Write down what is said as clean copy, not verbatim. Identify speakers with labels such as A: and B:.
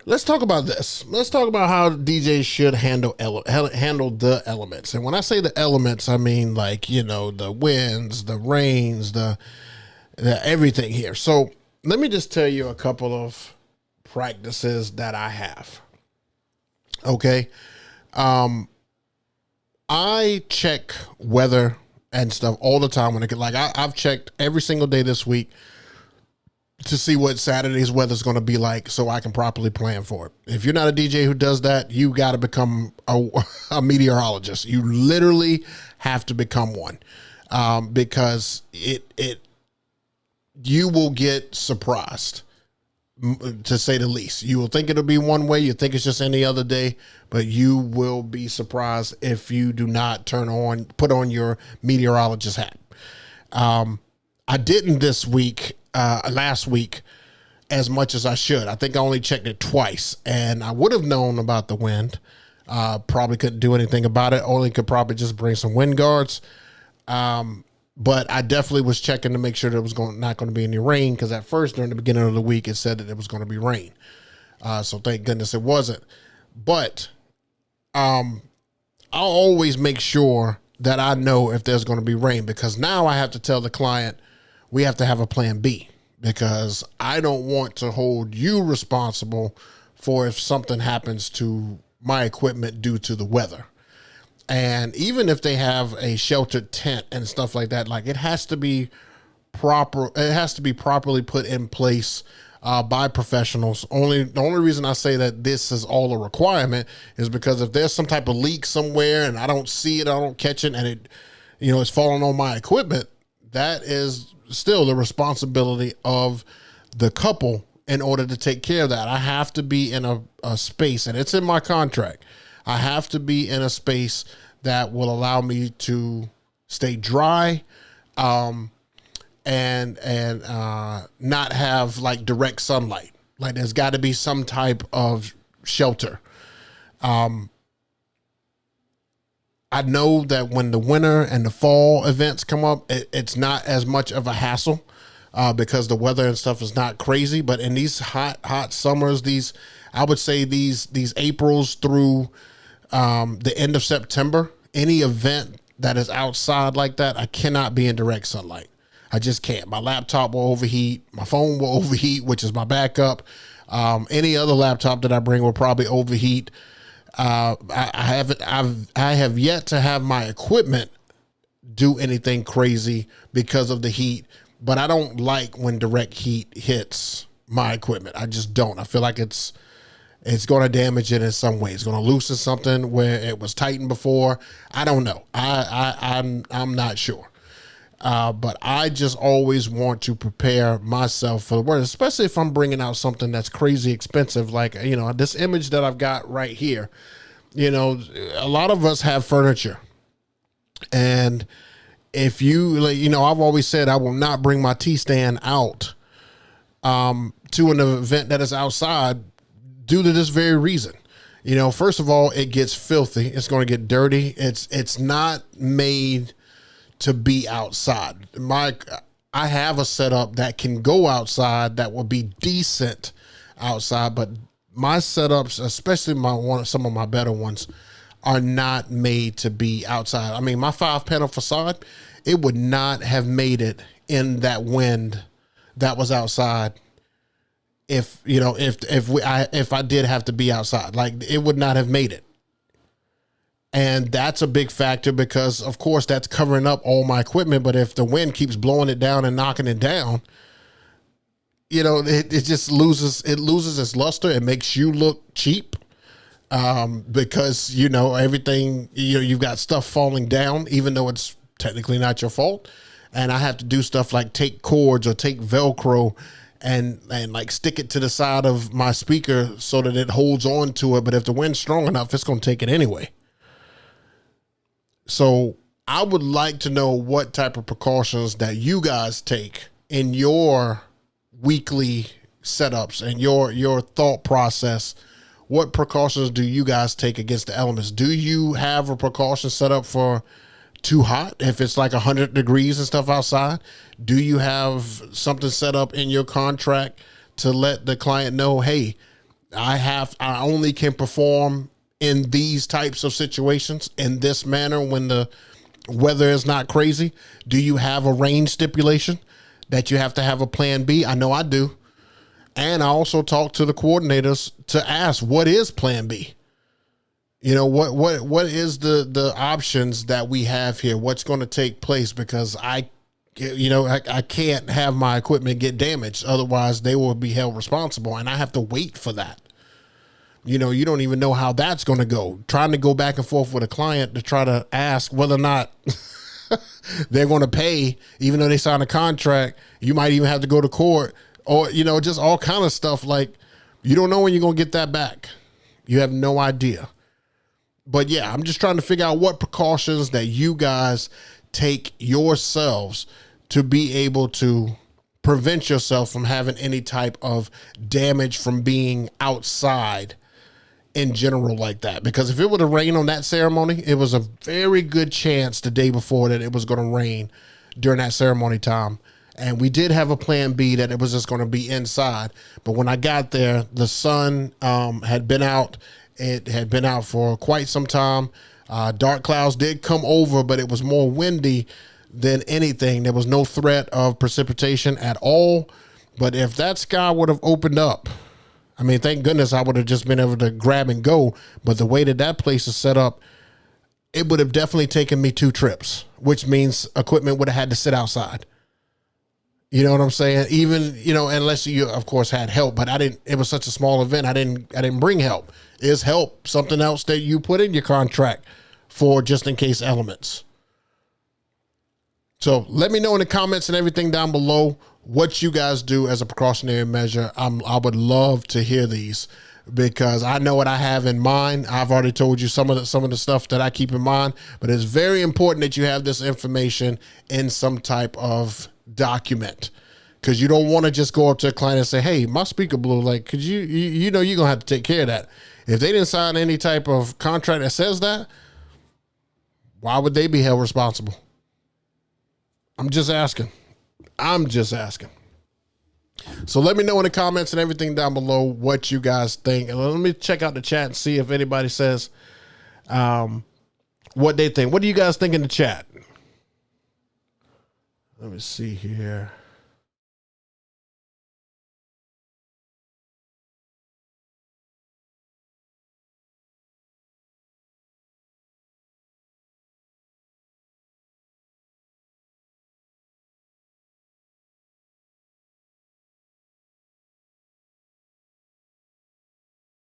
A: Let's talk about this. Let's talk about how DJs should handle the elements. And when I say the elements, I mean like, the winds, the rains, the everything here. So let me just tell you a couple of practices that I have. Okay. I check weather and stuff all the time when I've checked every single day this week to see what Saturday's weather is going to be like so I can properly plan for it. If you're not a DJ who does that, you got to become a meteorologist. You literally have to become one, because you will get surprised, to say the least. You will think it'll be one way. You think it's just any other day, but you will be surprised if you do not put on your meteorologist hat. I didn't last week as much as I should. I think I only checked it twice, and I would have known about the wind. Probably couldn't do anything about it. Only could probably just bring some wind guards. But I definitely was checking to make sure there was not going to be any rain, because at first during the beginning of the week it said that it was going to be rain. So thank goodness it wasn't. But I'll always make sure that I know if there's going to be rain, because now I have to tell the client we have to have a plan B, because I don't want to hold you responsible for if something happens to my equipment due to the weather. And even if they have a sheltered tent and stuff like that, like it has to be proper. It has to be properly put in place by professionals. The only reason I say that this is all a requirement is because if there's some type of leak somewhere and I don't see it, I don't catch it, and it, it's falling on my equipment, that is still the responsibility of the couple in order to take care of that. I have to be in a space, and it's in my contract. I have to be in a space that will allow me to stay dry, and not have like direct sunlight. Like there's got to be some type of shelter. I know that when the winter and the fall events come up, it's not as much of a hassle, because the weather and stuff is not crazy. But in these hot summers, I would say these Aprils through the end of September, any event that is outside like that, I cannot be in direct sunlight. I just can't. My laptop will overheat. My phone will overheat, which is my backup. Any other laptop that I bring will probably overheat. I have yet to have my equipment do anything crazy because of the heat, but I don't like when direct heat hits my equipment. I just don't. I feel like it's going to damage it in some way. It's going to loosen something where it was tightened before. I don't know. I'm not sure. But I just always want to prepare myself for the worst, especially if I'm bringing out something that's crazy expensive. Like, this image that I've got right here, a lot of us have furniture, and if you, I've always said I will not bring my tea stand out, to an event that is outside due to this very reason. First of all, it gets filthy. It's going to get dirty. It's not made to be outside. I have a setup that can go outside that will be decent outside, but my setups, especially some of my better ones, are not made to be outside. I mean, my 5-panel facade, it would not have made it in that wind that was outside if I did have to be outside. Like, it would not have made it. And that's a big factor because, of course, that's covering up all my equipment. But if the wind keeps blowing it down and knocking it down, it just loses its luster. It makes you look cheap, because, everything, you've got stuff falling down, even though it's technically not your fault. And I have to do stuff like take cords or take Velcro and like stick it to the side of my speaker so that it holds on to it. But if the wind's strong enough, it's going to take it anyway. So I would like to know what type of precautions that you guys take in your weekly setups and your thought process. What precautions do you guys take against the elements? Do you have a precaution set up for too hot? If it's like 100 degrees and stuff outside, do you have something set up in your contract to let the client know, hey, I only can perform in these types of situations in this manner when the weather is not crazy. Do you have a range stipulation that you have to have a plan B? I know I do. And I also talk to the coordinators to ask, what is plan B? You know, what is the options that we have here? What's going to take place? Because I can't have my equipment get damaged. Otherwise they will be held responsible and I have to wait for that. You know, you don't even know how that's going to go. Trying to go back and forth with a client to try to ask whether or not they're going to pay, even though they sign a contract. You might even have to go to court or, you know, just all kind of stuff. Like, you don't know when you're going to get that back. You have no idea. But yeah, I'm just trying to figure out what precautions that you guys take yourselves to be able to prevent yourself from having any type of damage from being outside in general like that. Because if it would have rained on that ceremony, it was a very good chance the day before that it was going to rain during that ceremony time. And we did have a plan B that it was just going to be inside. But when I got there, the sun had been out. It had been out for quite some time. Dark clouds did come over, but it was more windy than anything. There was no threat of precipitation at all. But if that sky would have opened up, I mean, thank goodness I would have just been able to grab and go. But the way that that place is set up, it would have definitely taken me 2 trips, which means equipment would have had to sit outside. You know what I'm saying? Even, you know, unless you, of course, had help, but I didn't, it was such a small event. I didn't bring help. Is help something else that you put in your contract for just in case elements? So let me know in the comments and everything down below what you guys do as a precautionary measure. I would love to hear these because I know what I have in mind. I've already told you some of the stuff that I keep in mind, but it's very important that you have this information in some type of document, because you don't want to just go up to a client and say, hey, my speaker blew. Like, could you know, you're going to have to take care of that. If they didn't sign any type of contract that says that, why would they be held responsible? I'm just asking. So let me know in the comments and everything down below what you guys think. And let me check out the chat and see if anybody says what they think. What do you guys think in the chat? Let me see here.